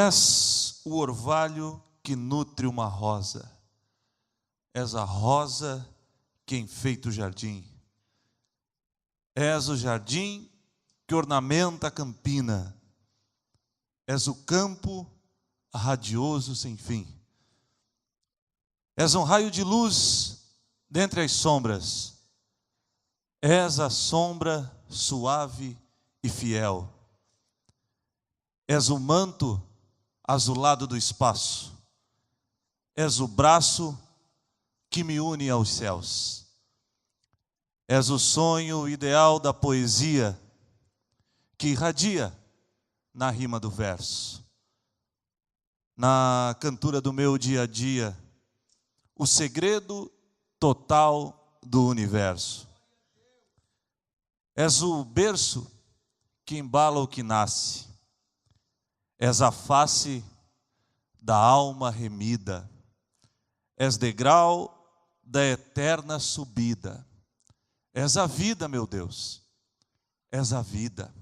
és o orvalho que nutre uma rosa. És a rosa que enfeita o jardim. És o jardim que ornamenta a campina. És o campo radioso sem fim. És um raio de luz dentre as sombras. És a sombra suave e fiel. És o manto azulado do espaço. És o braço que me une aos céus. És o sonho ideal da poesia que irradia na rima do verso. Na cantura do meu dia a dia, o segredo total do universo. És o berço que embala o que nasce. És a face da alma remida. És degrau da eterna subida. És a vida, meu Deus. És a vida.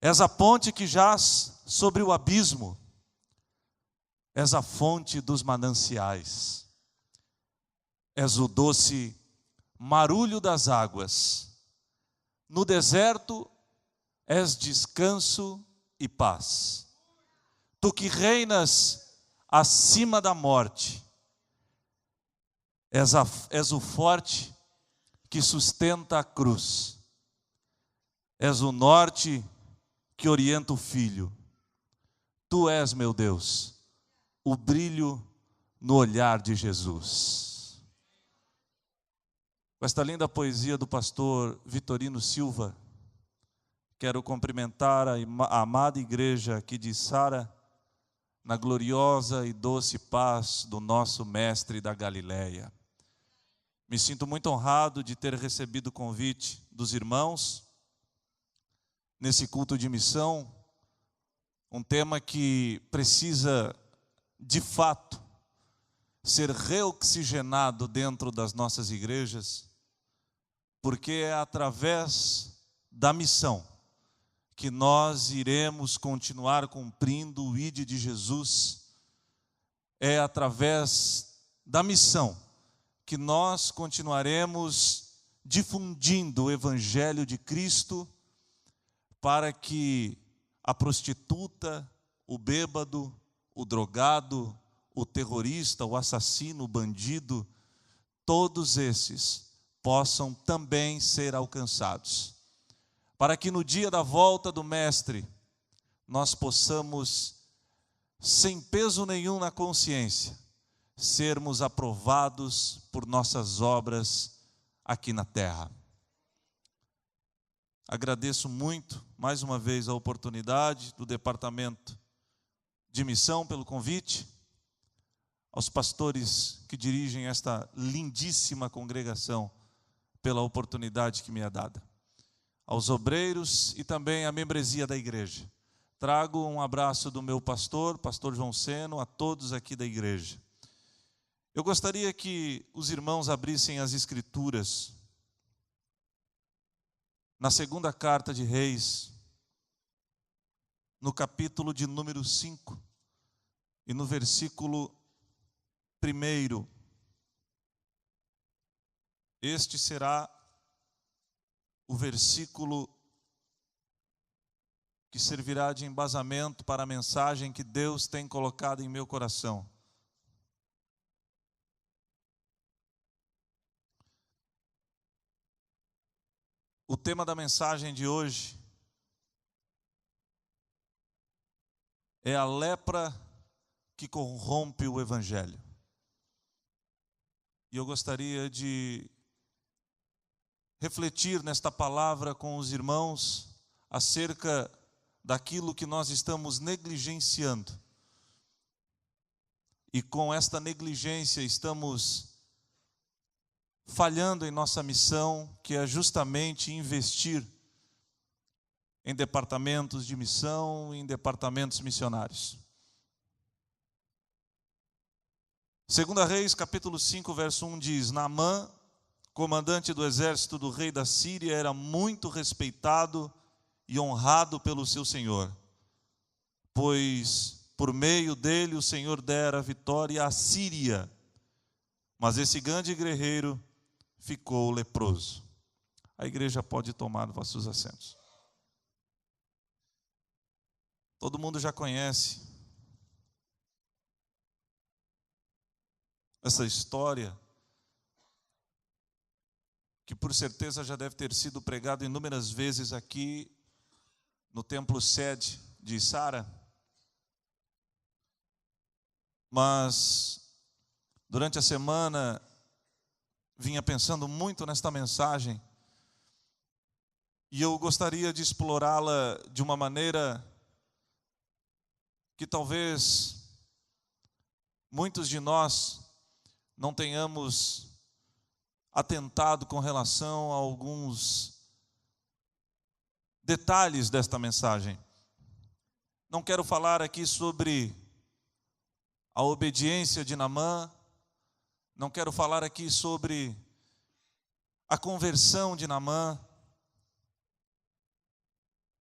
És a ponte que jaz sobre o abismo. És a fonte dos mananciais. És o doce marulho das águas. No deserto és descanso e paz. Tu que reinas acima da morte. És o forte que sustenta a cruz. És o norte que orienta o filho. Tu és, meu Deus, o brilho no olhar de Jesus. Com esta linda poesia do pastor Vitorino Silva, quero cumprimentar a amada igreja aqui de Sara, na gloriosa e doce paz do nosso mestre da Galileia. Me sinto muito honrado de ter recebido o convite dos irmãos nesse culto de missão, um tema que precisa, de fato, ser reoxigenado dentro das nossas igrejas, porque é através da missão que nós iremos continuar cumprindo o ID de Jesus. É através da missão que nós continuaremos difundindo o Evangelho de Cristo para que a prostituta, o bêbado, o drogado, o terrorista, o assassino, o bandido, todos esses possam também ser alcançados. Para que no dia da volta do Mestre, nós possamos, sem peso nenhum na consciência, sermos aprovados por nossas obras aqui na terra. Agradeço muito, mais uma vez, a oportunidade do Departamento de Missão pelo convite, aos pastores que dirigem esta lindíssima congregação pela oportunidade que me é dada, aos obreiros e também à membresia da igreja. Trago um abraço do meu pastor João Seno, a todos aqui da igreja. Eu gostaria que os irmãos abrissem as Escrituras na segunda carta de Reis, no capítulo de número 5 e no versículo 1. Este será o versículo que servirá de embasamento para a mensagem que Deus tem colocado em meu coração. O tema da mensagem de hoje é a lepra que corrompe o Evangelho. E eu gostaria de refletir nesta palavra com os irmãos acerca daquilo que nós estamos negligenciando. E com esta negligência estamos falhando em nossa missão, que é justamente investir em departamentos de missão, em departamentos missionários. 2 Reis, capítulo 5, verso 1 diz: Naamã, comandante do exército do rei da Síria, era muito respeitado e honrado pelo seu senhor. pois por meio dele o Senhor dera vitória à Síria, mas esse grande guerreiro ficou leproso. A igreja pode tomar vossos assentos. Todo mundo já conhece essa história, que por certeza já deve ter sido pregado inúmeras vezes aqui no templo sede de Sara. Mas durante a semana vinha pensando muito nesta mensagem e eu gostaria de explorá-la de uma maneira que talvez muitos de nós não tenhamos atentado com relação a alguns detalhes desta mensagem. Não quero falar aqui sobre a obediência de Naamã, não quero falar aqui sobre a conversão de Naamã,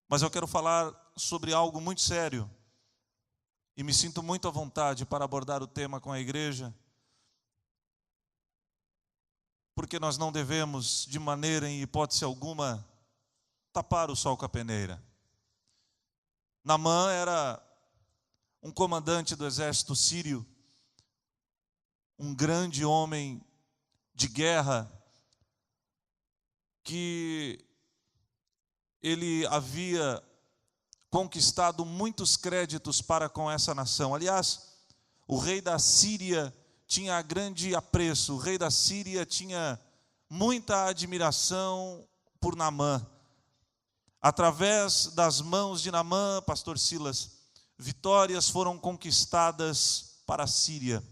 mas eu quero falar sobre algo muito sério, e me sinto muito à vontade para abordar o tema com a igreja, porque nós não devemos, de maneira, em hipótese alguma, tapar o sol com a peneira. Naamã era um comandante do exército sírio, um grande homem de guerra, que ele havia conquistado muitos créditos para com essa nação. Aliás, o rei da Síria tinha grande apreço, o rei da Síria tinha muita admiração por Naamã. Através das mãos de Naamã, pastor Silas, vitórias foram conquistadas para a Síria.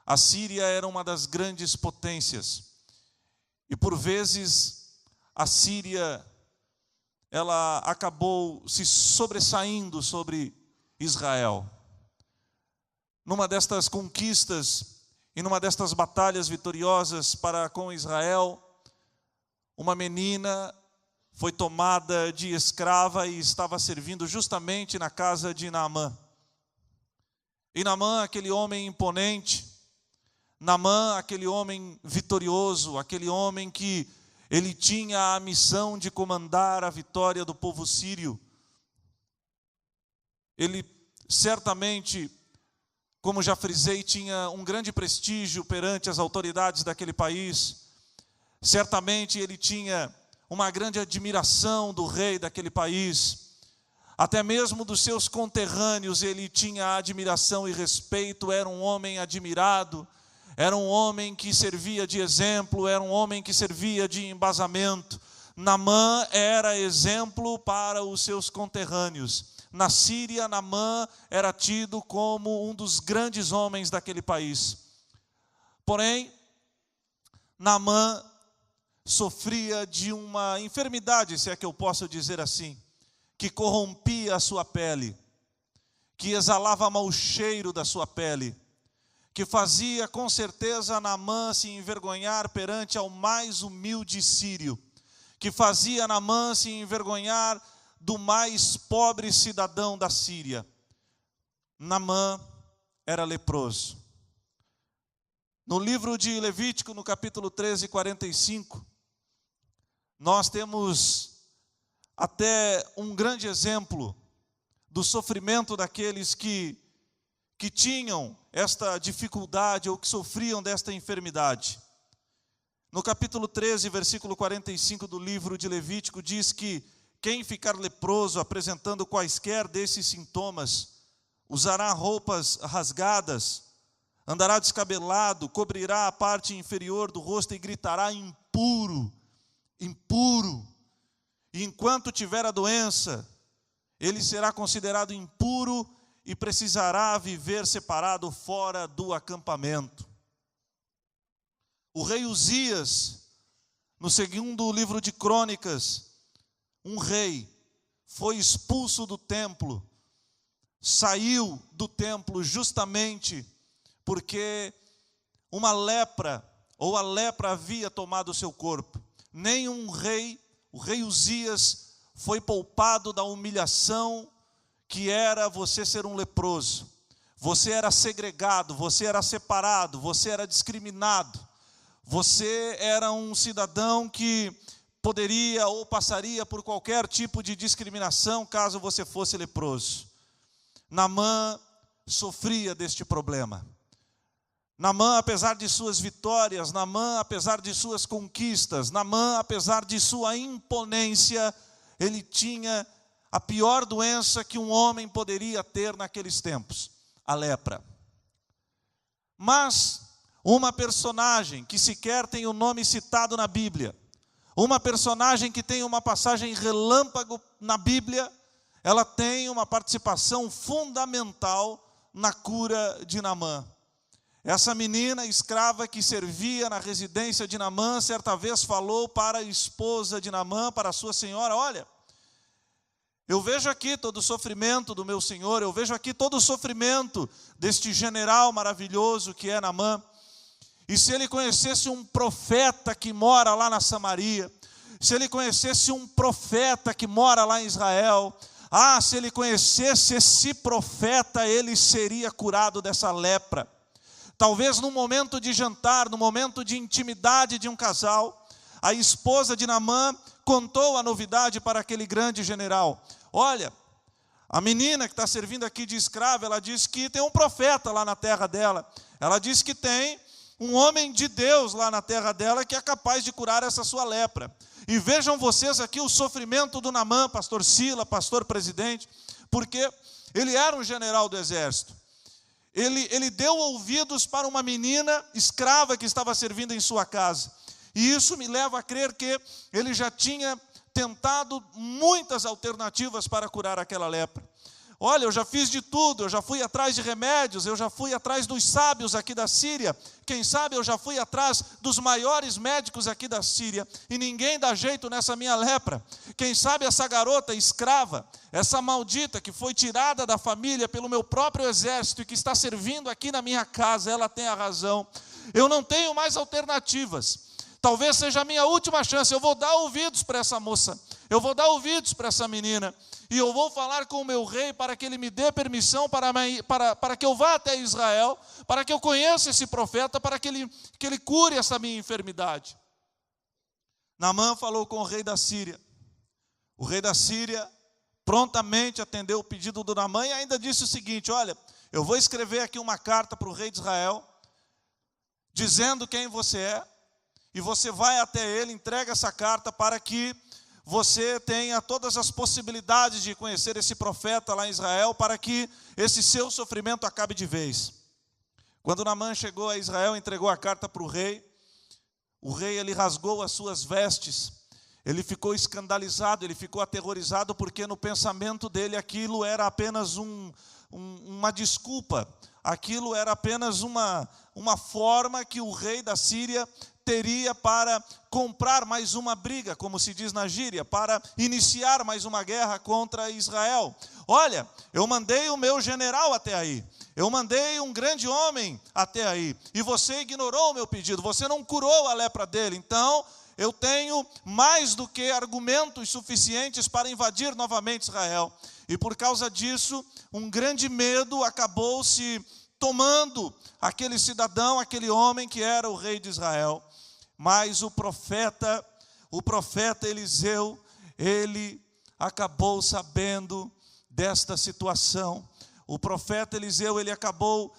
A Síria era uma das grandes potências. E por vezes a Síria, ela acabou se sobressaindo sobre Israel. Numa destas conquistas e numa destas batalhas vitoriosas para com Israel, uma menina foi tomada de escrava e estava servindo justamente na casa de Naamã. E Naamã, aquele homem imponente, Naamã, aquele homem vitorioso, aquele homem que ele tinha a missão de comandar a vitória do povo sírio. Ele certamente, como já frisei, tinha um grande prestígio perante as autoridades daquele país. Certamente ele tinha uma grande admiração do rei daquele país. Até mesmo dos seus conterrâneos ele tinha admiração e respeito. Era um homem admirado, era um homem que servia de exemplo, era um homem que servia de embasamento. Naamã era exemplo para os seus conterrâneos. Na Síria, Naamã era tido como um dos grandes homens daquele país. Porém, Naamã sofria de uma enfermidade, se é que eu posso dizer assim, que corrompia a sua pele, que exalava mau cheiro da sua pele, que fazia com certeza Naamã se envergonhar perante ao mais humilde sírio, que fazia Naamã se envergonhar do mais pobre cidadão da Síria. Naamã era leproso. No livro de Levítico, no capítulo 13, 45, nós temos até um grande exemplo do sofrimento daqueles que tinham esta dificuldade ou que sofriam desta enfermidade. No capítulo 13, versículo 45 do livro de Levítico, diz que quem ficar leproso apresentando quaisquer desses sintomas, usará roupas rasgadas, andará descabelado, cobrirá a parte inferior do rosto e gritará: impuro, impuro. E enquanto tiver a doença, ele será considerado impuro e precisará viver separado fora do acampamento. O rei Uzias, no segundo livro de Crônicas, um rei foi expulso do templo, saiu do templo justamente porque uma lepra, ou a lepra havia tomado o seu corpo. Nenhum rei, o rei Uzias, foi poupado da humilhação que era você ser um leproso. Você era segregado, você era separado, você era discriminado. Você era um cidadão que poderia ou passaria por qualquer tipo de discriminação caso você fosse leproso. Naamã sofria deste problema. Naamã, apesar de suas vitórias, Naamã, apesar de suas conquistas, Naamã, apesar de sua imponência, ele tinha a pior doença que um homem poderia ter naqueles tempos, a lepra. Mas uma personagem que sequer tem o nome citado na Bíblia, uma personagem que tem uma passagem relâmpago na Bíblia, ela tem uma participação fundamental na cura de Naamã. Essa menina escrava que servia na residência de Naamã, certa vez falou para a esposa de Naamã, para a sua senhora: olha, eu vejo aqui todo o sofrimento do meu senhor, eu vejo aqui todo o sofrimento deste general maravilhoso que é Naamã. E se ele conhecesse um profeta que mora lá na Samaria, se ele conhecesse um profeta que mora lá em Israel, se ele conhecesse esse profeta, ele seria curado dessa lepra. Talvez no momento de jantar, no momento de intimidade de um casal, a esposa de Naamã contou a novidade para aquele grande general. Olha, a menina que está servindo aqui de escrava, ela diz que tem um profeta lá na terra dela. Ela diz que tem um homem de Deus lá na terra dela que é capaz de curar essa sua lepra. E vejam vocês aqui o sofrimento do Naamã, pastor Sila, pastor presidente, porque ele era um general do exército. Ele deu ouvidos para uma menina escrava que estava servindo em sua casa. E isso me leva a crer que ele já tinha tentado muitas alternativas para curar aquela lepra. Olha, eu já fiz de tudo, eu já fui atrás de remédios, eu já fui atrás dos sábios aqui da Síria, quem sabe eu já fui atrás dos maiores médicos aqui da Síria, e ninguém dá jeito nessa minha lepra. Quem sabe essa garota escrava, essa maldita que foi tirada da família pelo meu próprio exército e que está servindo aqui na minha casa, ela tem a razão. Eu não tenho mais alternativas. Talvez seja a minha última chance. Eu vou dar ouvidos para essa moça, eu vou dar ouvidos para essa menina, e eu vou falar com o meu rei para que ele me dê permissão para que eu vá até Israel, para que eu conheça esse profeta, para que ele cure essa minha enfermidade. Naamã falou com o rei da Síria. O rei da Síria prontamente atendeu o pedido do Naamã e ainda disse o seguinte: olha, eu vou escrever aqui uma carta para o rei de Israel, dizendo quem você é, e você vai até ele, entrega essa carta para que você tenha todas as possibilidades de conhecer esse profeta lá em Israel, para que esse seu sofrimento acabe de vez. Quando Naamã chegou a Israel, entregou a carta para o rei ele rasgou as suas vestes, ele ficou escandalizado, ele ficou aterrorizado, porque no pensamento dele aquilo era apenas uma desculpa, aquilo era apenas uma forma que o rei da Síria teria para comprar mais uma briga, como se diz na gíria, para iniciar mais uma guerra contra Israel. Olha, eu mandei o meu general até aí, eu mandei um grande homem até aí, e você ignorou o meu pedido, você não curou a lepra dele, então eu tenho mais do que argumentos suficientes para invadir novamente Israel. E por causa disso, um grande medo acabou se tomando aquele cidadão, aquele homem que era o rei de Israel. Mas o profeta Eliseu, ele acabou sabendo desta situação. O profeta Eliseu, ele acabou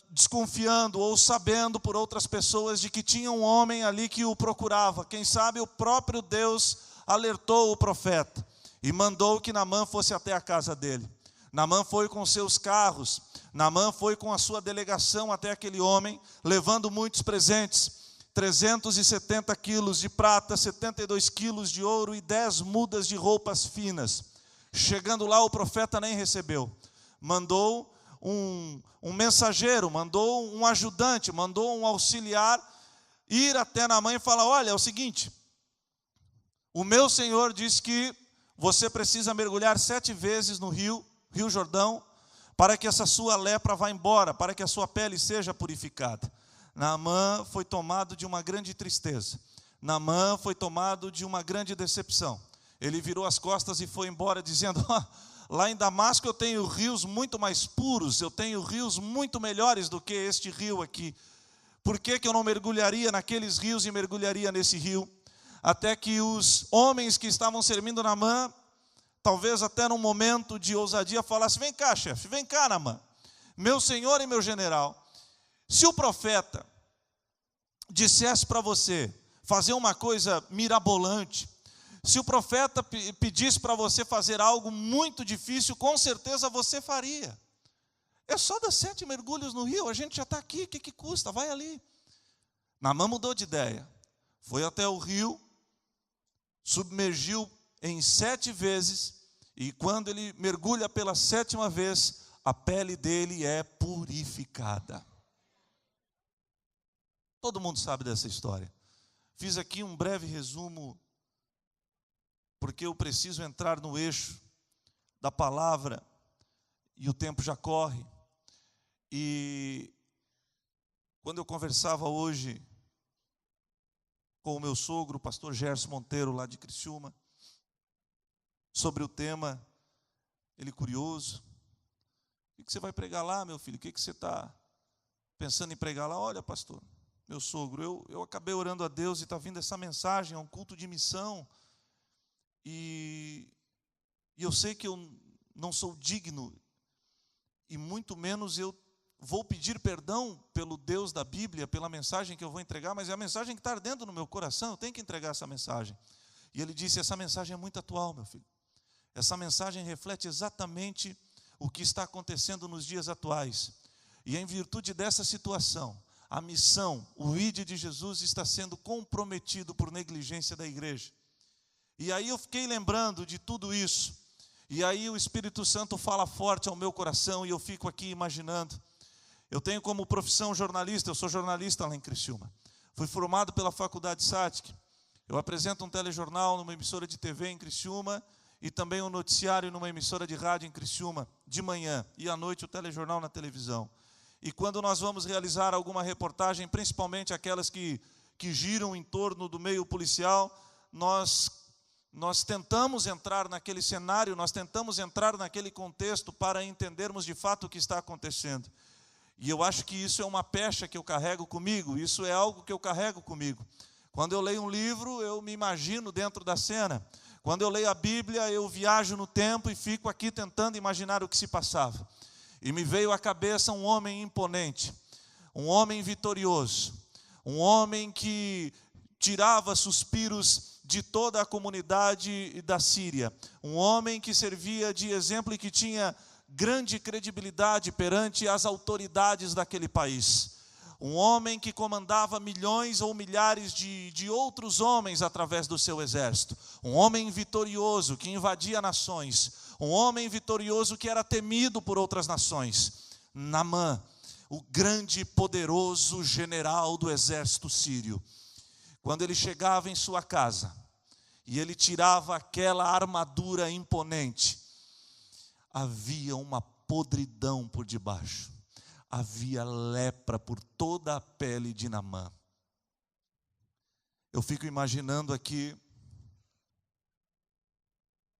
desconfiando ou sabendo por outras pessoas de que tinha um homem ali que o procurava. Quem sabe o próprio Deus alertou o profeta e mandou que Naamã fosse até a casa dele. Naamã foi com seus carros, Naamã foi com a sua delegação até aquele homem, levando muitos presentes. 370 quilos de prata, 72 quilos de ouro e 10 mudas de roupas finas. Chegando lá, o profeta nem recebeu. Mandou um mensageiro, mandou um ajudante, mandou um auxiliar ir até Naamã e falar: olha, é o seguinte, o meu senhor diz que você precisa mergulhar 7 vezes no Rio Jordão, para que essa sua lepra vá embora, para que a sua pele seja purificada. Naamã foi tomado de uma grande tristeza. Naamã foi tomado de uma grande decepção. Ele virou as costas e foi embora dizendo: Lá em Damasco eu tenho rios muito mais puros, eu tenho rios muito melhores do que este rio aqui. Por que eu não mergulharia naqueles rios e mergulharia nesse rio? Até que os homens que estavam servindo Naamã, talvez até num momento de ousadia, falassem: vem cá, chefe, vem cá, Naamã, meu senhor e meu general, se o profeta dissesse para você fazer uma coisa mirabolante, se o profeta pedisse para você fazer algo muito difícil, com certeza você faria. É só dar 7 mergulhos no rio, a gente já está aqui, o que custa? Vai ali. Naamã mudou de ideia, foi até o rio, submergiu em 7 vezes, e quando ele mergulha pela 7ª vez, a pele dele é purificada. Todo mundo sabe dessa história. Fiz aqui um breve resumo, porque eu preciso entrar no eixo da palavra, e o tempo já corre. E quando eu conversava hoje com o meu sogro, o pastor Gerson Monteiro, lá de Criciúma, sobre o tema, ele curioso: o que você vai pregar lá, meu filho? O que você está pensando em pregar lá? Olha, pastor, meu sogro, eu acabei orando a Deus e está vindo essa mensagem, é um culto de missão, e eu sei que eu não sou digno, e muito menos eu vou pedir perdão pelo Deus da Bíblia, pela mensagem que eu vou entregar, mas é a mensagem que está ardendo no meu coração, eu tenho que entregar essa mensagem. E ele disse: essa mensagem é muito atual, meu filho. Essa mensagem reflete exatamente o que está acontecendo nos dias atuais. E em virtude dessa situação, a missão, o ID de Jesus está sendo comprometido por negligência da igreja. E aí eu fiquei lembrando de tudo isso. E aí o Espírito Santo fala forte ao meu coração e eu fico aqui imaginando. Eu tenho como profissão jornalista, eu sou jornalista lá em Criciúma. Fui formado pela Faculdade SATIC. Eu apresento um telejornal numa emissora de TV em Criciúma e também um noticiário numa emissora de rádio em Criciúma, de manhã, e à noite o telejornal na televisão. E quando nós vamos realizar alguma reportagem, principalmente aquelas que giram em torno do meio policial, nós tentamos entrar naquele cenário, nós tentamos entrar naquele contexto para entendermos de fato o que está acontecendo. E eu acho que isso é uma pecha que eu carrego comigo, isso é algo que eu carrego comigo. Quando eu leio um livro, eu me imagino dentro da cena. Quando eu leio a Bíblia, eu viajo no tempo e fico aqui tentando imaginar o que se passava. E me veio à cabeça um homem imponente, um homem vitorioso, um homem que tirava suspiros de toda a comunidade da Síria, um homem que servia de exemplo e que tinha grande credibilidade perante as autoridades daquele país. Um homem que comandava milhões ou milhares de outros homens através do seu exército. Um homem vitorioso que invadia nações. Um homem vitorioso que era temido por outras nações. Naamã, o grande e poderoso general do exército sírio. Quando ele chegava em sua casa e ele tirava aquela armadura imponente, havia uma podridão por debaixo. Havia lepra por toda a pele de Naamã. Eu fico imaginando aqui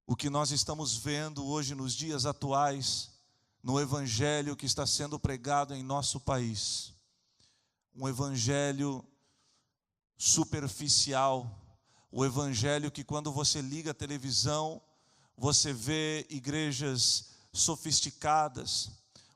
o que nós estamos vendo hoje nos dias atuais, no evangelho que está sendo pregado em nosso país. Um evangelho superficial, o evangelho que quando você liga a televisão, você vê igrejas sofisticadas,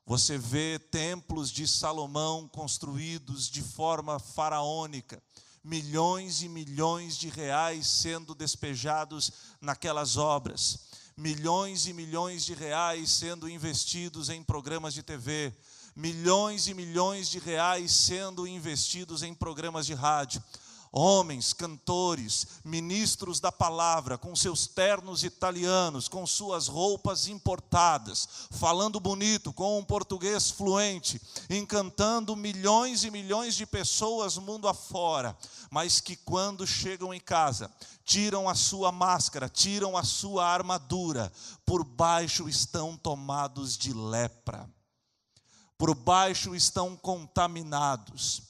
você vê templos de Salomão construídos de forma faraônica, milhões e milhões de reais sendo despejados naquelas obras, milhões e milhões de reais sendo investidos em programas de TV, milhões e milhões de reais sendo investidos em programas de rádio. Homens, cantores, ministros da palavra, com seus ternos italianos, com suas roupas importadas, falando bonito, com um português fluente, encantando milhões e milhões de pessoas mundo afora, mas que quando chegam em casa, tiram a sua máscara, tiram a sua armadura, por baixo estão tomados de lepra, por baixo estão contaminados,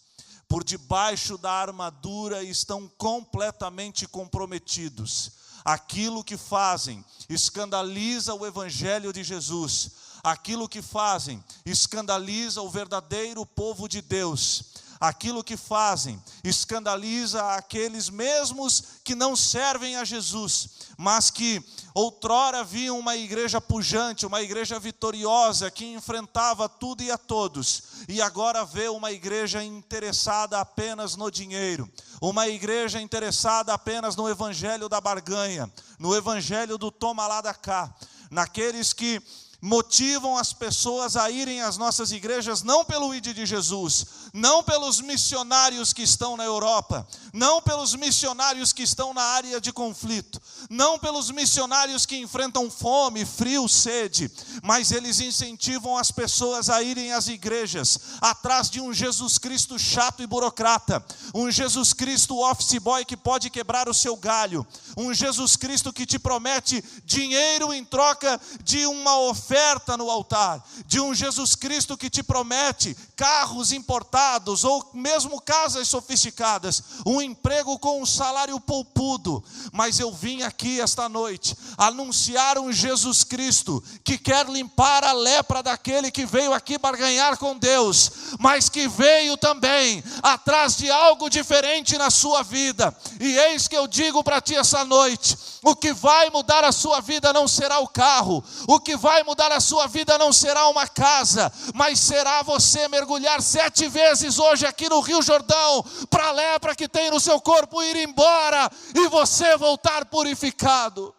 por debaixo da armadura estão completamente comprometidos. Aquilo que fazem escandaliza o Evangelho de Jesus. Aquilo que fazem escandaliza o verdadeiro povo de Deus. Aquilo que fazem escandaliza aqueles mesmos que não servem a Jesus, mas que outrora viam uma igreja pujante, uma igreja vitoriosa, que enfrentava tudo e a todos, e agora vê uma igreja interessada apenas no dinheiro, uma igreja interessada apenas no evangelho da barganha, no evangelho do toma lá da cá, naqueles que motivam as pessoas a irem às nossas igrejas não pelo ID de Jesus, não pelos missionários que estão na Europa, não pelos missionários que estão na área de conflito, não pelos missionários que enfrentam fome, frio, sede, mas eles incentivam as pessoas a irem às igrejas atrás de um Jesus Cristo chato e burocrata, um Jesus Cristo office boy que pode quebrar o seu galho, um Jesus Cristo que te promete dinheiro em troca de uma oferta no altar, de um Jesus Cristo que te promete carros importados ou mesmo casas sofisticadas, um emprego com um salário poupudo. Mas eu vim aqui esta noite anunciar um Jesus Cristo que quer limpar a lepra daquele que veio aqui barganhar com Deus, mas que veio também atrás de algo diferente na sua vida. E eis que eu digo para ti essa noite: o que vai mudar a sua vida não será o carro, o que vai mudar a sua vida não será uma casa, mas será você mergulhar 7 vezes hoje aqui no Rio Jordão, para a lepra que tem no seu corpo ir embora, e você voltar purificado.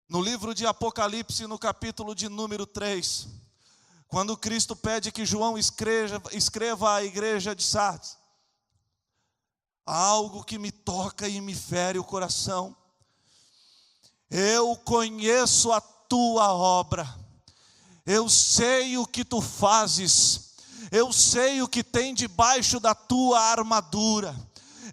No livro de Apocalipse, no capítulo de número 3, quando Cristo pede que João escreva à igreja de Sardes, há algo que me toca e me fere o coração. Eu conheço a tua obra, eu sei o que tu fazes, eu sei o que tem debaixo da tua armadura,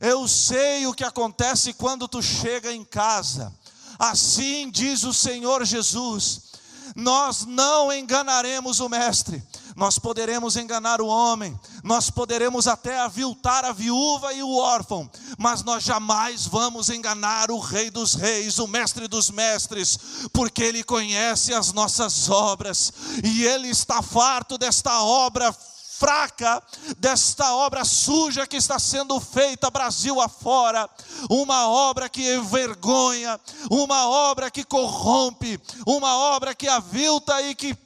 eu sei o que acontece quando tu chega em casa. Assim diz o Senhor Jesus: nós não enganaremos o Mestre. Nós poderemos enganar o homem, nós poderemos até aviltar a viúva e o órfão, mas nós jamais vamos enganar o Rei dos Reis, o Mestre dos Mestres, porque Ele conhece as nossas obras, e Ele está farto desta obra fraca, desta obra suja que está sendo feita Brasil afora, uma obra que envergonha, uma obra que corrompe, uma obra que avilta e que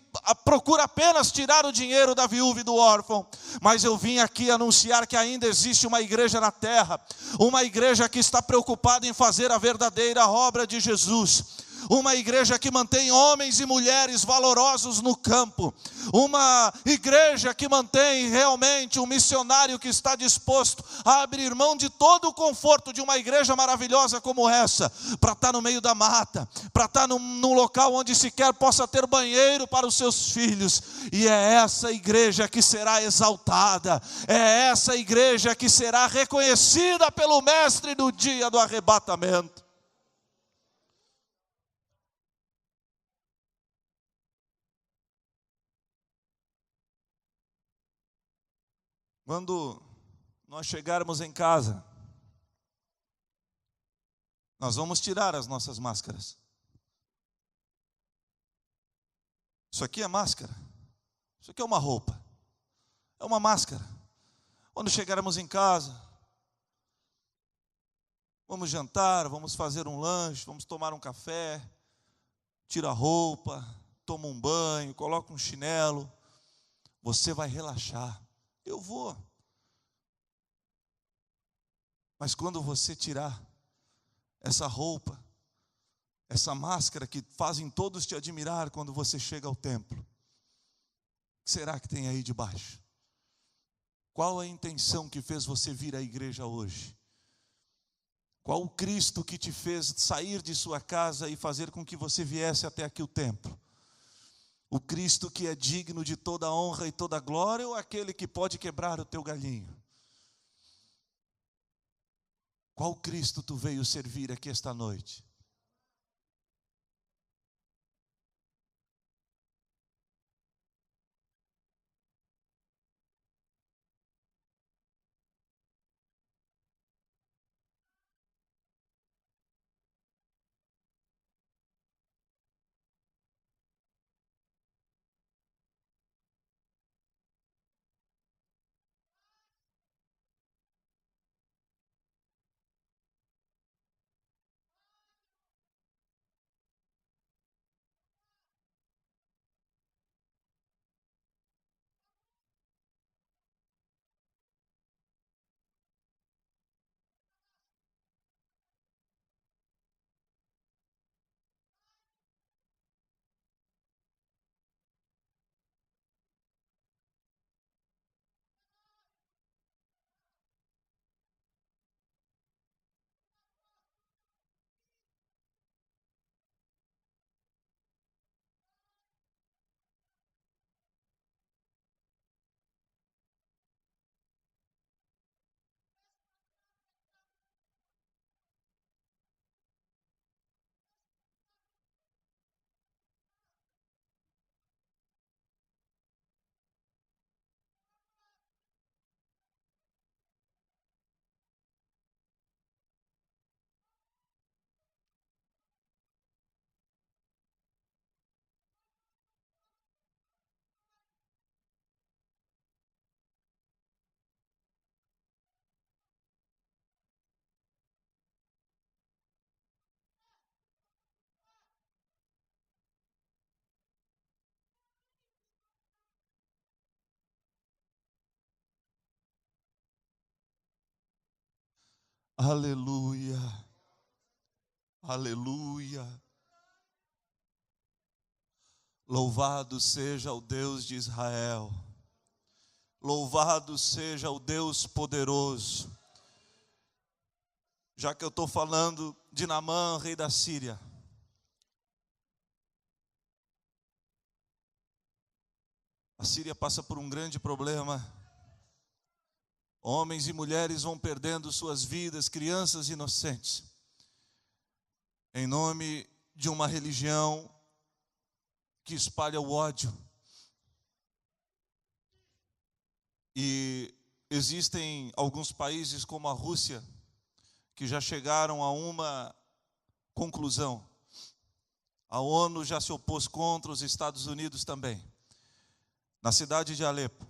procura apenas tirar o dinheiro da viúva e do órfão. Mas eu vim aqui anunciar que ainda existe uma igreja na terra, uma igreja que está preocupada em fazer a verdadeira obra de Jesus, uma igreja que mantém homens e mulheres valorosos no campo, uma igreja que mantém realmente um missionário que está disposto a abrir mão de todo o conforto de uma igreja maravilhosa como essa, para estar no meio da mata, para estar num local onde sequer possa ter banheiro para os seus filhos. E é essa igreja que será exaltada, é essa igreja que será reconhecida pelo Mestre no dia do arrebatamento. Quando nós chegarmos em casa, nós vamos tirar as nossas máscaras. Isso aqui é máscara, isso aqui é uma roupa, é uma máscara. Quando chegarmos em casa, vamos jantar, vamos fazer um lanche, vamos tomar um café, tira a roupa, toma um banho, coloca um chinelo, você vai relaxar. Eu vou. Mas quando você tirar essa roupa, essa máscara que fazem todos te admirar quando você chega ao templo, o que será que tem aí debaixo? Qual a intenção que fez você vir à igreja hoje? Qual o Cristo que te fez sair de sua casa e fazer com que você viesse até aqui o templo? O Cristo que é digno de toda honra e toda glória, ou aquele que pode quebrar o teu galhinho? Qual Cristo tu veio servir aqui esta noite? Aleluia. Aleluia. Louvado seja o Deus de Israel. Louvado seja o Deus poderoso. Já que eu estou falando de Naamã, rei da Síria. A Síria passa por um grande problema. Homens e mulheres vão perdendo suas vidas, crianças inocentes, em nome de uma religião que espalha o ódio. E existem alguns países como a Rússia que já chegaram a uma conclusão. A ONU já se opôs contra, os Estados Unidos também. Na cidade de Alepo,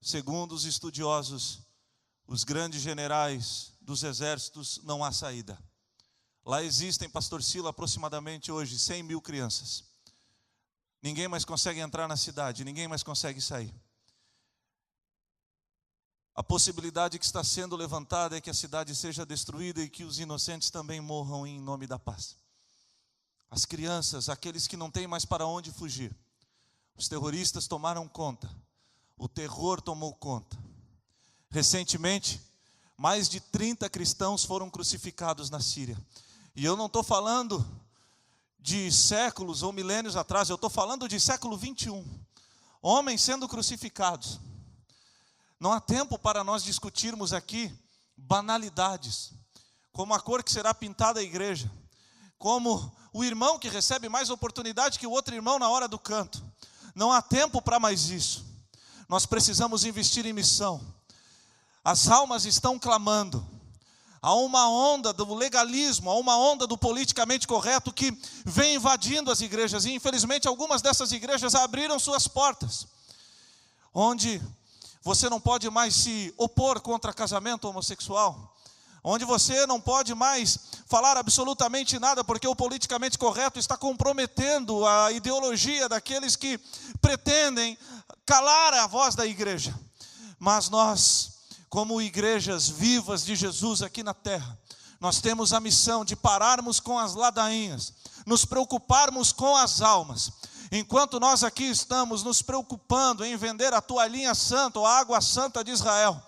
segundo os estudiosos, os grandes generais dos exércitos, não há saída. Lá existem, pastor Sila, aproximadamente hoje 100 mil crianças. Ninguém mais consegue entrar na cidade, ninguém mais consegue sair. A possibilidade que está sendo levantada é que a cidade seja destruída e que os inocentes também morram em nome da paz. As crianças, aqueles que não têm mais para onde fugir. Os terroristas tomaram conta, o terror tomou conta. Recentemente, mais de 30 cristãos foram crucificados na Síria. E eu não estou falando de séculos ou milênios atrás, eu estou falando de século 21. Homens sendo crucificados. Não há tempo para nós discutirmos aqui banalidades, como a cor que será pintada a igreja, como o irmão que recebe mais oportunidade que o outro irmão na hora do canto. Não há tempo para mais isso. Nós precisamos investir em missão. As almas estão clamando. Há uma onda do legalismo, há uma onda do politicamente correto que vem invadindo as igrejas. E infelizmente algumas dessas igrejas abriram suas portas, onde você não pode mais se opor contra casamento homossexual, onde você não pode mais falar absolutamente nada, porque o politicamente correto está comprometendo a ideologia daqueles que pretendem calar a voz da igreja. Mas nós, como igrejas vivas de Jesus aqui na terra, nós temos a missão de pararmos com as ladainhas, nos preocuparmos com as almas. Enquanto nós aqui estamos nos preocupando em vender a toalhinha santa ou a água santa de Israel,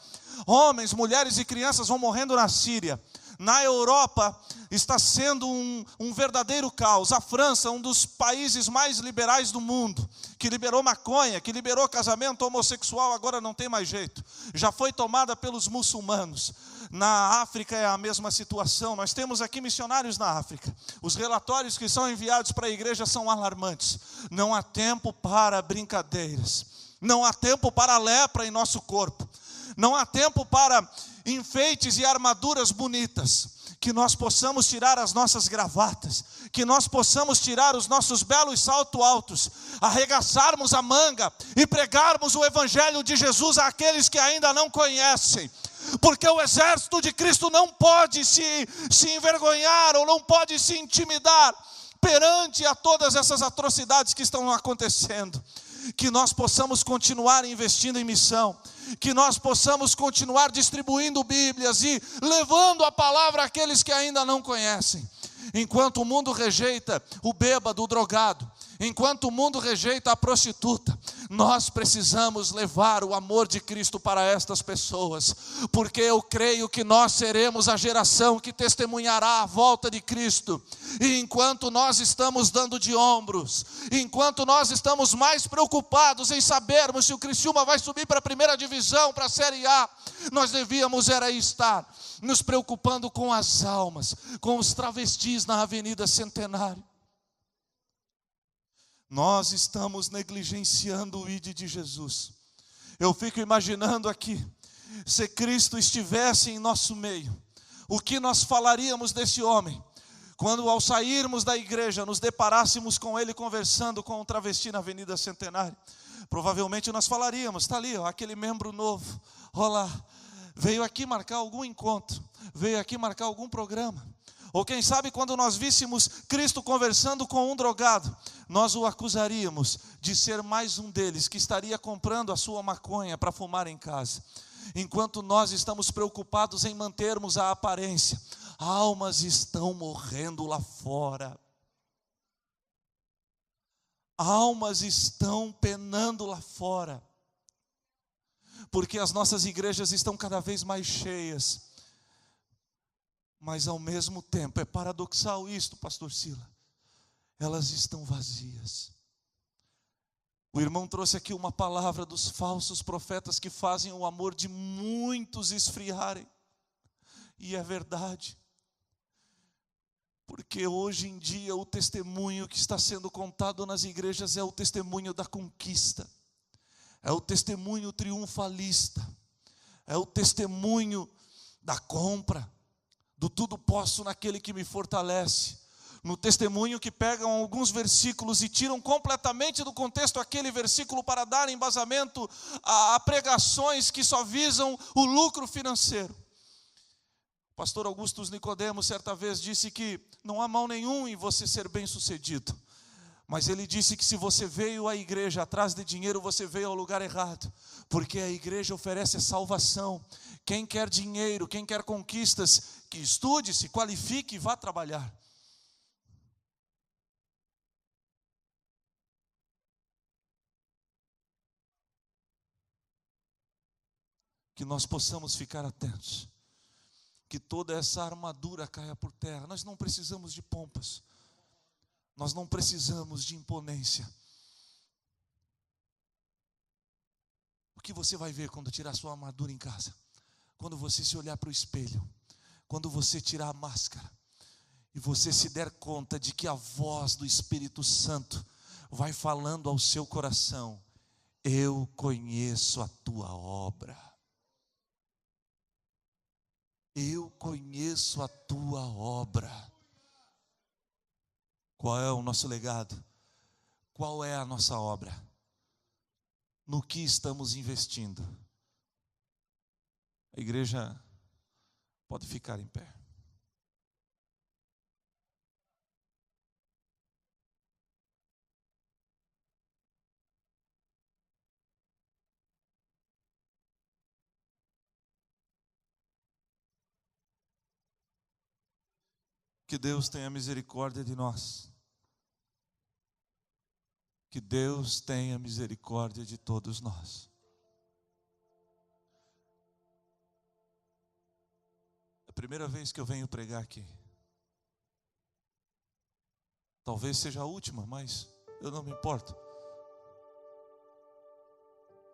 homens, mulheres e crianças vão morrendo na Síria. Na Europa está sendo um verdadeiro caos. A França, um dos países mais liberais do mundo, que liberou maconha, que liberou casamento homossexual, agora não tem mais jeito. Já foi tomada pelos muçulmanos. Na África é a mesma situação. Nós temos aqui missionários na África. Os relatórios que são enviados para a igreja são alarmantes. Não há tempo para brincadeiras. Não há tempo para lepra em nosso corpo. Não há tempo para enfeites e armaduras bonitas. Que nós possamos tirar as nossas gravatas, que nós possamos tirar os nossos belos saltos altos, arregaçarmos a manga e pregarmos o evangelho de Jesus àqueles que ainda não conhecem. Porque o exército de Cristo não pode se envergonhar ou não pode se intimidar perante a todas essas atrocidades que estão acontecendo. Que nós possamos continuar investindo em missão, que nós possamos continuar distribuindo Bíblias e levando a palavra àqueles que ainda não conhecem. Enquanto o mundo rejeita o bêbado, o drogado, enquanto o mundo rejeita a prostituta, nós precisamos levar o amor de Cristo para estas pessoas, porque eu creio que nós seremos a geração que testemunhará a volta de Cristo. E enquanto nós estamos dando de ombros, enquanto nós estamos mais preocupados em sabermos se o Criciúma vai subir para a primeira divisão, para a Série A, nós devíamos era estar nos preocupando com as almas, com os travestis na Avenida Centenário. Nós estamos negligenciando o ID de Jesus. Eu fico imaginando aqui, se Cristo estivesse em nosso meio, o que nós falaríamos desse homem, quando ao sairmos da igreja, nos deparássemos com ele conversando com um travesti na Avenida Centenário. Provavelmente nós falaríamos, está ali, ó, aquele membro novo, olá, veio aqui marcar algum encontro, veio aqui marcar algum programa. Ou quem sabe quando nós víssemos Cristo conversando com um drogado, nós o acusaríamos de ser mais um deles que estaria comprando a sua maconha para fumar em casa. Enquanto nós estamos preocupados em mantermos a aparência, almas estão morrendo lá fora. Almas estão penando lá fora. Porque as nossas igrejas estão cada vez mais cheias. Mas ao mesmo tempo, é paradoxal isto, pastor Sila. Elas estão vazias. O irmão trouxe aqui uma palavra dos falsos profetas que fazem o amor de muitos esfriarem. E é verdade. Porque hoje em dia o testemunho que está sendo contado nas igrejas é o testemunho da conquista. É o testemunho triunfalista. É o testemunho da compra. Do tudo posso naquele que me fortalece. No testemunho que pegam alguns versículos e tiram completamente do contexto aquele versículo para dar embasamento a pregações que só visam o lucro financeiro. O pastor Augustus Nicodemos certa vez disse que não há mal nenhum em você ser bem-sucedido. Mas ele disse que se você veio à igreja atrás de dinheiro, você veio ao lugar errado. Porque a igreja oferece salvação. Quem quer dinheiro, quem quer conquistas, que estude, se qualifique e vá trabalhar. Que nós possamos ficar atentos. Que toda essa armadura caia por terra. Nós não precisamos de pompas. Nós não precisamos de imponência. O que você vai ver quando tirar sua armadura em casa? Quando você se olhar para o espelho. Quando você tirar a máscara. E você se der conta de que a voz do Espírito Santo vai falando ao seu coração. Eu conheço a tua obra. Eu conheço a tua obra. Qual é o nosso legado? Qual é a nossa obra? No que estamos investindo? A igreja pode ficar em pé. Que Deus tenha misericórdia de nós. Que Deus tenha misericórdia de todos nós. É a primeira vez que eu venho pregar aqui. Talvez seja a última, mas eu não me importo.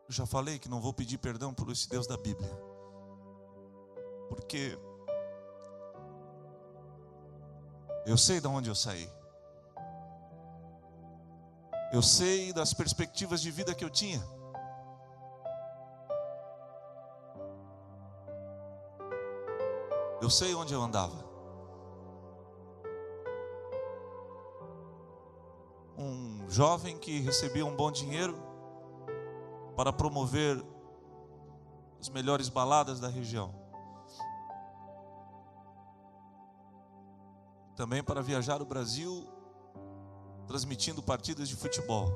Eu já falei que não vou pedir perdão por esse Deus da Bíblia. Porque eu sei de onde eu saí. Eu sei das perspectivas de vida que eu tinha. Eu sei onde eu andava. Um jovem que recebia um bom dinheiro para promover as melhores baladas da região. Também para viajar o Brasil, transmitindo partidas de futebol.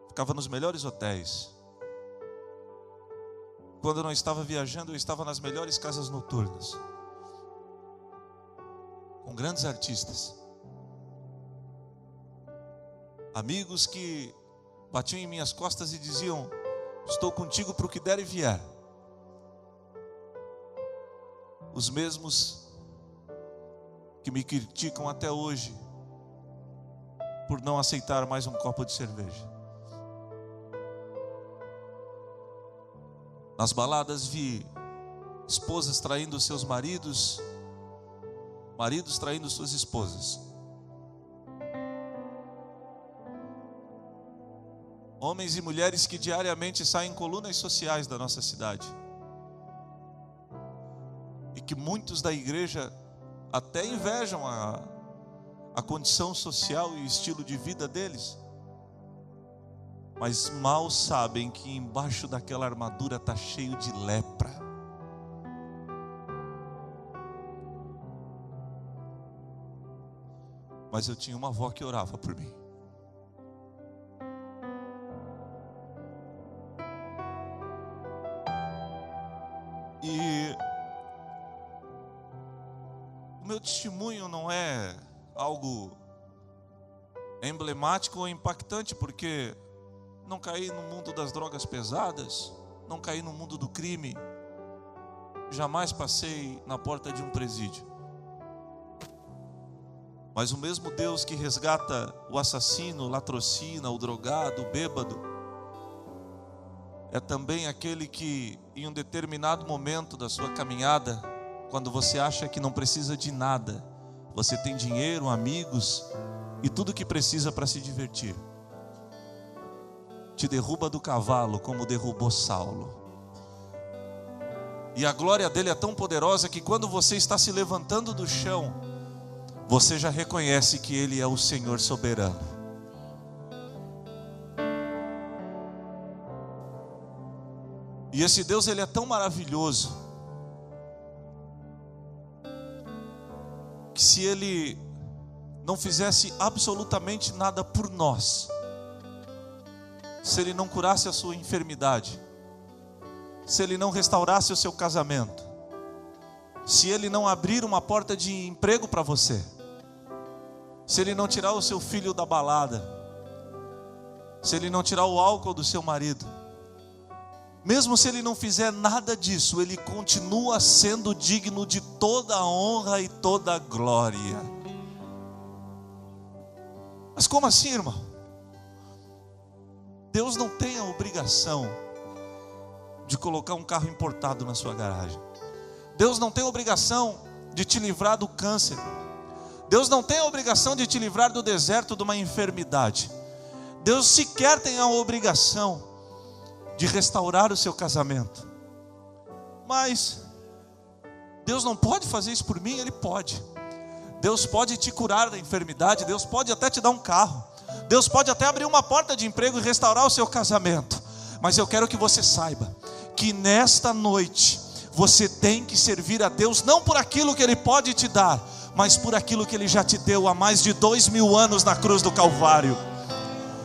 Ficava nos melhores hotéis. Quando eu não estava viajando, eu estava nas melhores casas noturnas. Com grandes artistas. Amigos que batiam em minhas costas e diziam: estou contigo para o que der e vier. Os mesmos que me criticam até hoje por não aceitar mais um copo de cerveja. Nas baladas vi esposas traindo seus maridos, maridos traindo suas esposas. Homens e mulheres que diariamente saem em colunas sociais da nossa cidade. E que muitos da igreja até invejam a condição social e estilo de vida deles. Mas mal sabem que embaixo daquela armadura está cheio de lepra. Mas eu tinha uma avó que orava por mim. E o meu testemunho não é algo emblemático ou impactante, porque não caí no mundo das drogas pesadas, não caí no mundo do crime, jamais passei na porta de um presídio. Mas o mesmo Deus que resgata o assassino, o latrocina, o drogado, o bêbado, é também aquele que, em um determinado momento da sua caminhada, quando você acha que não precisa de nada, você tem dinheiro, amigos e tudo que precisa para se divertir, te derruba do cavalo como derrubou Saulo. E a glória dele é tão poderosa que quando você está se levantando do chão, você já reconhece que ele é o Senhor soberano. E esse Deus, ele é tão maravilhoso, que se ele não fizesse absolutamente nada por nós, se ele não curasse a sua enfermidade, se ele não restaurasse o seu casamento, se ele não abrir uma porta de emprego para você, se ele não tirar o seu filho da balada, se ele não tirar o álcool do seu marido, mesmo se ele não fizer nada disso, ele continua sendo digno de toda a honra e toda a glória. Mas como assim, irmão? Deus não tem a obrigação de colocar um carro importado na sua garagem. Deus não tem a obrigação de te livrar do câncer. Deus não tem a obrigação de te livrar do deserto, de uma enfermidade. Deus sequer tem a obrigação de restaurar o seu casamento. Mas Deus não pode fazer isso por mim? Ele pode. Deus pode te curar da enfermidade, Deus pode até te dar um carro, Deus pode até abrir uma porta de emprego e restaurar o seu casamento. Mas eu quero que você saiba que nesta noite você tem que servir a Deus, não por aquilo que Ele pode te dar, mas por aquilo que Ele já te deu há mais de 2000 anos na cruz do Calvário.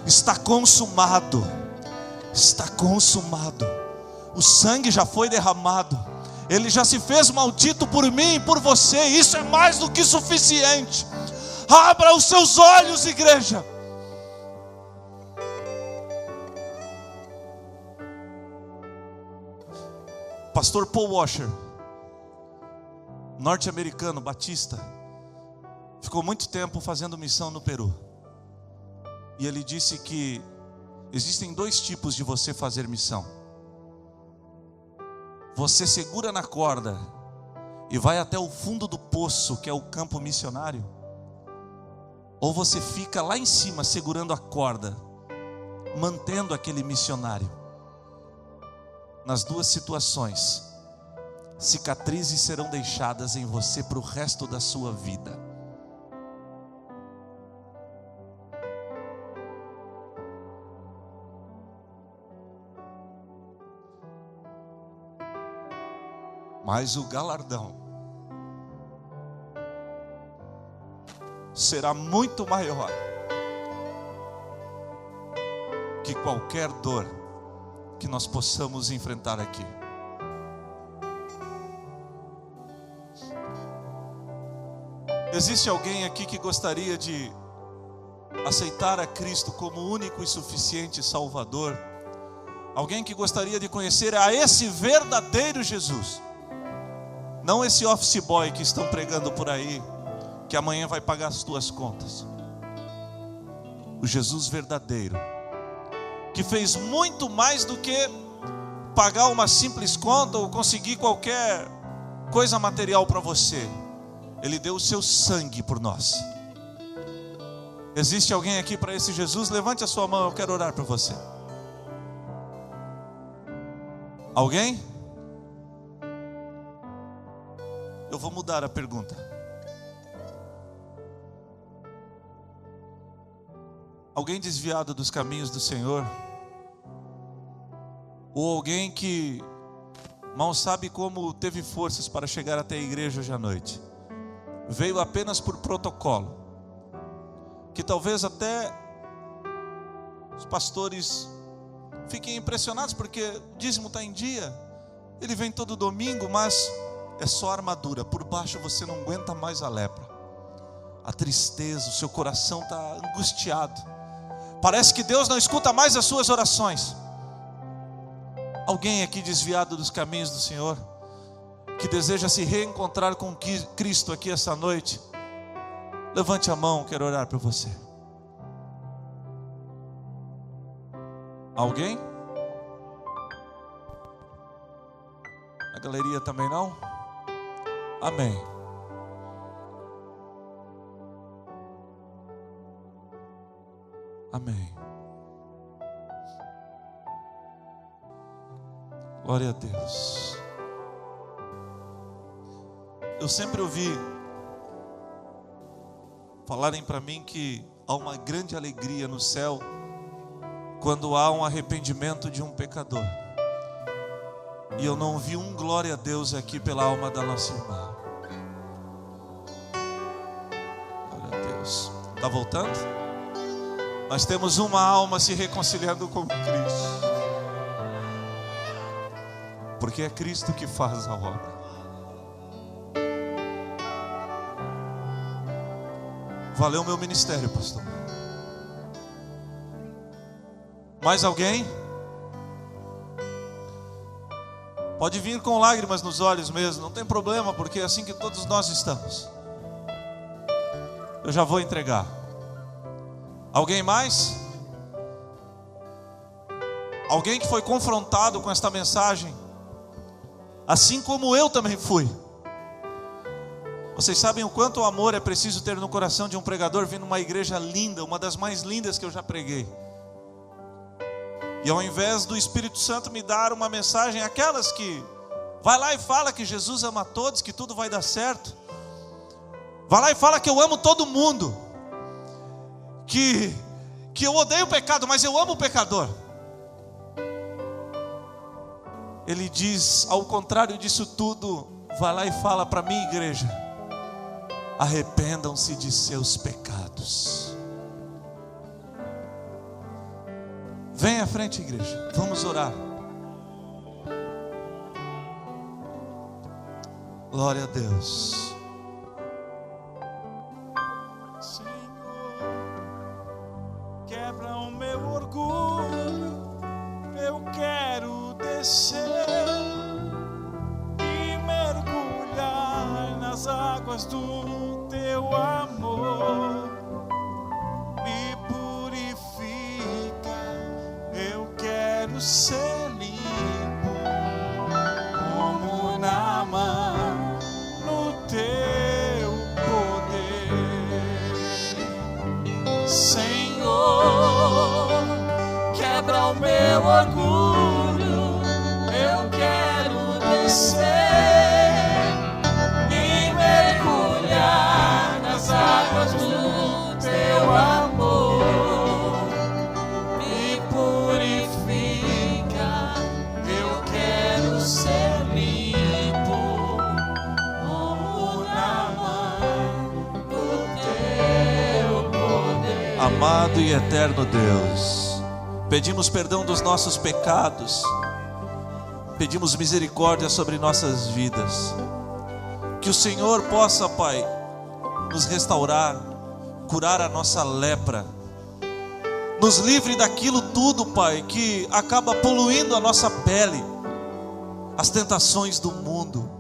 Está consumado. Está consumado. O sangue já foi derramado. Ele já se fez maldito por mim e por você. Isso é mais do que suficiente. Abra os seus olhos, igreja. Pastor Paul Washer, norte-americano, batista, ficou muito tempo fazendo missão no Peru. E ele disse que existem 2 tipos de você fazer missão. Você segura na corda e vai até o fundo do poço, que é o campo missionário, ou você fica lá em cima segurando a corda, mantendo aquele missionário. Nas 2 situações, cicatrizes serão deixadas em você para o resto da sua vida. Mas o galardão será muito maior que qualquer dor que nós possamos enfrentar aqui. Existe alguém aqui que gostaria de aceitar a Cristo como único e suficiente Salvador? Alguém que gostaria de conhecer a esse verdadeiro Jesus? Não esse office boy que estão pregando por aí, que amanhã vai pagar as tuas contas. O Jesus verdadeiro, que fez muito mais do que pagar uma simples conta ou conseguir qualquer coisa material para você. Ele deu o seu sangue por nós. Existe alguém aqui para esse Jesus? Levante a sua mão, eu quero orar por você. Alguém? Eu vou mudar a pergunta. Alguém desviado dos caminhos do Senhor? Ou alguém que mal sabe como teve forças para chegar até a igreja hoje à noite? Veio apenas por protocolo. Que talvez até os pastores fiquem impressionados porque o dízimo está em dia. Ele vem todo domingo, mas é só armadura. Por baixo você não aguenta mais a lepra, a tristeza, o seu coração está angustiado. Parece que Deus não escuta mais as suas orações. Alguém aqui desviado dos caminhos do Senhor, que deseja se reencontrar com Cristo aqui essa noite, levante a mão, quero orar por você. Alguém? A galeria também não? Amém. Amém. Glória a Deus. Eu sempre ouvi falarem para mim que há uma grande alegria no céu quando há um arrependimento de um pecador. E eu não vi um glória a Deus aqui pela alma da nossa irmã. Glória a Deus. Está voltando? Nós temos uma alma se reconciliando com Cristo, porque é Cristo que faz a obra. Valeu meu ministério, pastor. Mais alguém? Pode vir com lágrimas nos olhos mesmo, não tem problema, porque é assim que todos nós estamos. Eu já vou entregar. Alguém mais? Alguém que foi confrontado com esta mensagem, assim como eu também fui. Vocês sabem o quanto amor é preciso ter no coração de um pregador vindo numa igreja linda, uma das mais lindas que eu já preguei. E ao invés do Espírito Santo me dar uma mensagem, aquelas que vai lá e fala que Jesus ama a todos, que tudo vai dar certo, vai lá e fala que eu amo todo mundo, que eu odeio o pecado, mas eu amo o pecador. Ele diz, ao contrário disso tudo, vai lá e fala para a minha igreja: arrependam-se de seus pecados. Vem à frente, igreja, vamos orar. Glória a Deus. Senhor, quebra o meu orgulho, eu quero descer e mergulhar nas águas do teu amor. Me purifica, eu quero ser limpo como Naamã no teu poder. Senhor, quebra o meu orgulho, eu quero descer e mergulhar nas águas do teu amor. Me purifica, eu quero ser limpo como Naamã no teu poder. Amado e eterno Deus, pedimos perdão dos nossos pecados, pedimos misericórdia sobre nossas vidas. Que o Senhor possa, Pai, nos restaurar, curar a nossa lepra, nos livre daquilo tudo, Pai, que acaba poluindo a nossa pele, as tentações do mundo,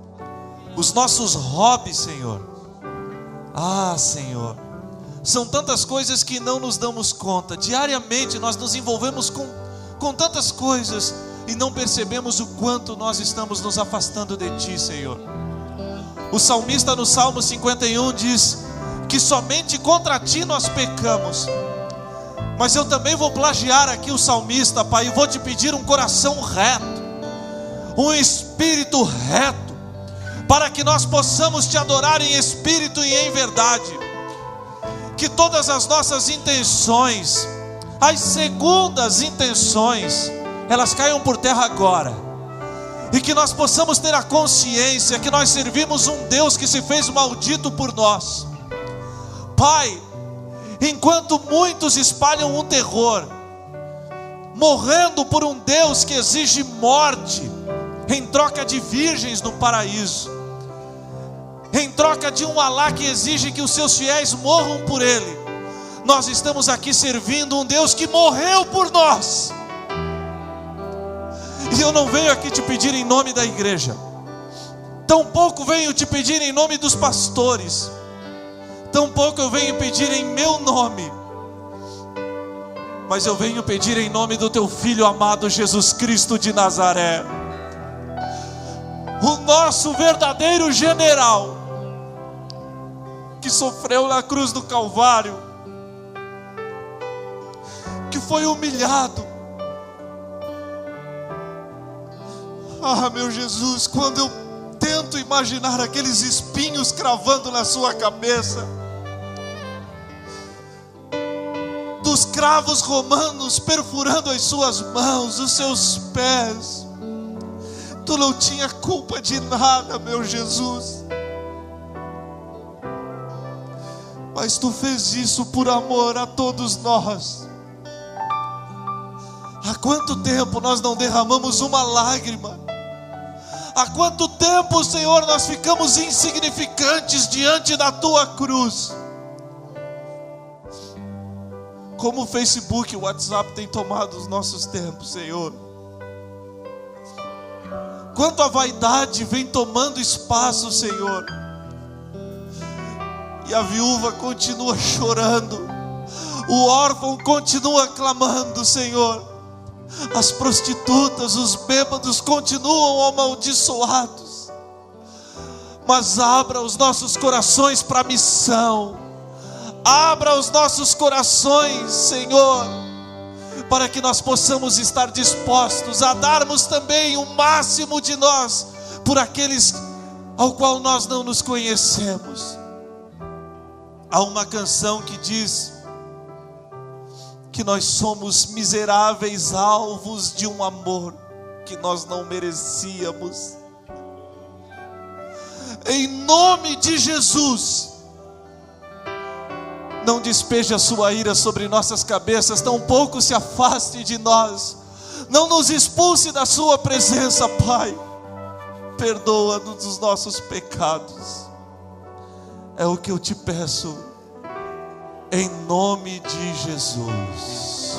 os nossos hobbies, Senhor. Ah, Senhor, são tantas coisas que não nos damos conta. Diariamente nós nos envolvemos com tantas coisas e não percebemos o quanto nós estamos nos afastando de Ti, Senhor. O salmista no Salmo 51 diz que somente contra Ti nós pecamos. Mas eu também vou plagiar aqui o salmista, Pai, e vou Te pedir um coração reto, um espírito reto, para que nós possamos Te adorar em espírito e em verdade. Que todas as nossas intenções, as segundas intenções, elas caiam por terra agora, e que nós possamos ter a consciência que nós servimos um Deus que se fez maldito por nós. Pai, enquanto muitos espalham um terror, morrendo por um Deus que exige morte, em troca de virgens no paraíso, em troca de um Alá que exige que os seus fiéis morram por Ele, nós estamos aqui servindo um Deus que morreu por nós. E eu não venho aqui te pedir em nome da igreja, tampouco venho te pedir em nome dos pastores, tampouco eu venho pedir em meu nome, mas eu venho pedir em nome do teu Filho amado Jesus Cristo de Nazaré, o nosso verdadeiro general, que sofreu na cruz do Calvário, que foi humilhado. Ah, meu Jesus, quando eu tento imaginar aqueles espinhos cravando na sua cabeça, dos cravos romanos perfurando as suas mãos, os seus pés, tu não tinha culpa de nada, meu Jesus, mas tu fez isso por amor a todos nós. Há quanto tempo nós não derramamos uma lágrima? Há quanto tempo, Senhor, nós ficamos insignificantes diante da tua cruz? Como o Facebook e o WhatsApp têm tomado os nossos tempos, Senhor. Quanto a vaidade vem tomando espaço, Senhor. E a viúva continua chorando, o órfão continua clamando, Senhor. As prostitutas, os bêbados continuam amaldiçoados. Mas abra os nossos corações para a missão. Abra os nossos corações, Senhor, para que nós possamos estar dispostos a darmos também o máximo de nós por aqueles ao qual nós não nos conhecemos. Há uma canção que diz que nós somos miseráveis alvos de um amor que nós não merecíamos. Em nome de Jesus, não despeje a sua ira sobre nossas cabeças, tampouco se afaste de nós, não nos expulse da sua presença, Pai. Perdoa-nos dos nossos pecados, é o que eu te peço, em nome de Jesus.